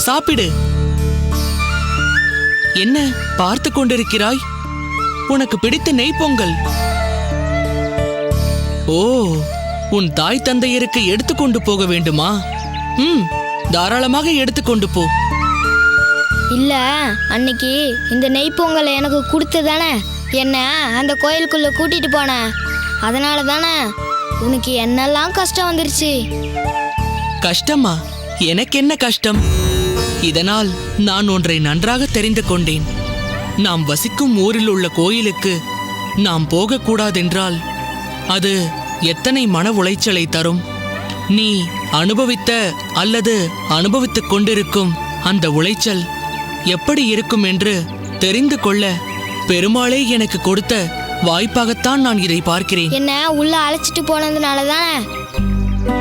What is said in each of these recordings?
சாப்பிடு. என்ன பார்த்து கொண்டிருக்கிறாய்? உனக்கு பிடித்த நெய் பொங்கல். ஓ, உன் தாய் தந்தையருக்கு எடுத்துக்கொண்டு போக வேண்டுமா? தாராளமாக எடுத்துக்கொண்டு போ. இல்ல, அன்னைக்கு இந்த நெய் பொங்கலை எனக்கு கொடுத்ததானே என்ன அந்த கோயிலுக்குள்ள கூட்டிட்டு போன. அதனால தானே உனக்கு என்னெல்லாம் கஷ்டம் வந்துருச்சு. கஷ்டமா? எனக்கு என்ன கஷ்டம்? இதனால் நான் ஒன்றை நன்றாக தெரிந்து கொண்டேன். நாம் வசிக்கும் ஊரில் உள்ள கோயிலுக்கு நாம் போகக்கூடாதென்றால் அது எத்தனை மன உளைச்சலை தரும். நீ அனுபவித்த அல்லது அனுபவித்துக் கொண்டிருக்கும் அந்த உளைச்சல் எப்படி இருக்கும் என்று தெரிந்து கொள்ள பெருமாளே எனக்கு கொடுத்த வாய்ப்பாகத்தான் நான் இதை பார்க்கிறேன். என்ன உள்ள அழைச்சிட்டு போனதுனால தானே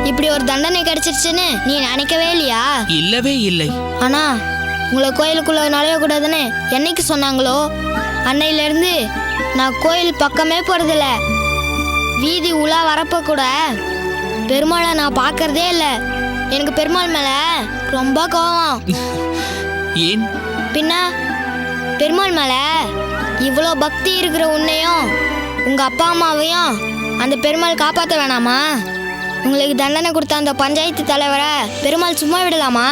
இப்படி ஒரு தண்டனை கிடைச்சிருச்சுன்னு நீ நினைக்கவே இல்லையா? இல்லவே இல்லை. ஆனா உங்களை கோயிலுக்குள்ள நுழைய கூடாதுன்னு என்னைக்கு சொன்னாங்களோ அன்னையில இருந்து நான் கோயில் பக்கமே போறதில்ல. வீதி உலா வரப்ப கூட பெருமாளை நான் பார்க்கறதே இல்லை. எனக்கு பெருமாள் மேல ரொம்ப கோவம். ஏன்? பின்ன பெருமாள் மேல இவ்வளோ பக்தி இருக்கிற உன்னையும் உங்க அப்பா அம்மாவையும் அந்த பெருமாள் காப்பாற்ற வேணாமா? உங்களுக்கு தண்டனை கொடுத்த அந்த பஞ்சாயத்து தலைவரை பெருமாள் சும்மா விடலாமா?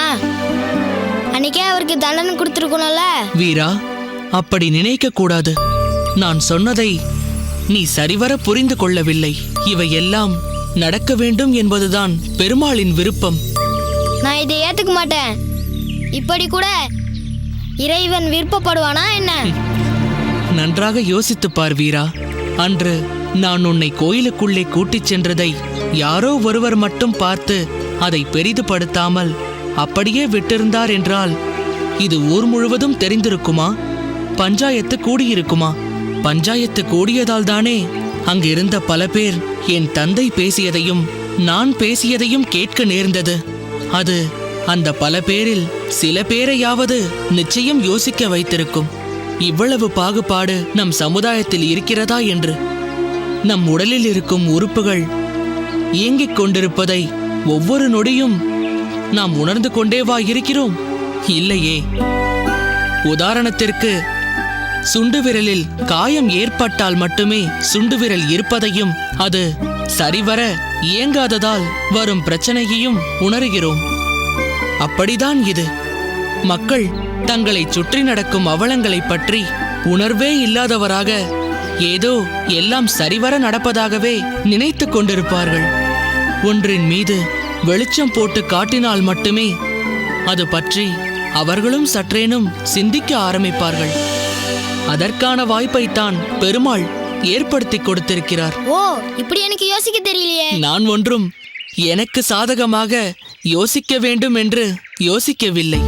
அன்னைக்கே அவருக்கு தண்டனை கொடுத்துருக்கணும்ல. வீரா, அப்படி நினைக்க கூடாது. நான் சொன்னதை நீ சரிவர புரிந்து கொள்ளவில்லை. இவையெல்லாம் நடக்க வேண்டும் என்பதுதான் பெருமாளின் விருப்பம். நான் இதை ஏத்துக்க மாட்டேன். இப்படி கூட இறைவன் விருப்பப்படுவானா என்ன? நன்றாக யோசித்துப் பார் வீரா. அன்று நான் உன்னை கோயிலுக்குள்ளே கூட்டிச் சென்றதை யாரோ ஒருவர் மட்டும் பார்த்து அதை பெரிதுபடுத்தாமல் அப்படியே விட்டிருந்தார் என்றால் இது ஊர் முழுவதும் தெரிந்திருக்குமா? பஞ்சாயத்து கூடியிருக்குமா? பஞ்சாயத்து கூடியதால் தானே அங்கிருந்த பல பேர் என் தந்தை பேசியதையும் நான் பேசியதையும் கேட்க நேர்ந்தது. அது அந்த பல பேரில் சில பேரையாவது நிச்சயம் யோசிக்க வைத்திருக்கும். இவ்வளவு பாகுபாடு நம் சமுதாயத்தில் இருக்கிறதா என்று. நம் உடலில் இருக்கும் உறுப்புகள் இயங்கிக் கொண்டிருப்பதை ஒவ்வொரு நொடியும் நாம் உணர்ந்து கொண்டேவா இருக்கிறோம்? இல்லையே. உதாரணத்திற்கு, சுண்டு விரலில் காயம் ஏற்பட்டால் மட்டுமே சுண்டு விரல் இருப்பதையும் அது சரிவர இயங்காததால் வரும் பிரச்சனையையும் உணர்கிறோம். அப்படிதான் இது. மக்கள் தங்களை சுற்றி நடக்கும் அவலங்களை பற்றி உணர்வே இல்லாதவராக ஏதோ எல்லாம் சரிவர நடப்பதாகவே நினைத்து கொண்டிருப்பார்கள். ஒன்றின் மீது வெளிச்சம் போட்டு காட்டினால் மட்டுமே அது பற்றி அவர்களும் சற்றேனும் சிந்திக்க ஆரம்பிப்பார்கள். அதற்கான வாய்ப்பைத்தான் பெருமாள் ஏற்படுத்தி கொடுத்திருக்கிறார். ஓ, இப்படி எனக்கு யோசிக்க தெரியலையே. நான் ஒன்றும் எனக்கு சாதகமாக யோசிக்க வேண்டும் என்று யோசிக்கவில்லை.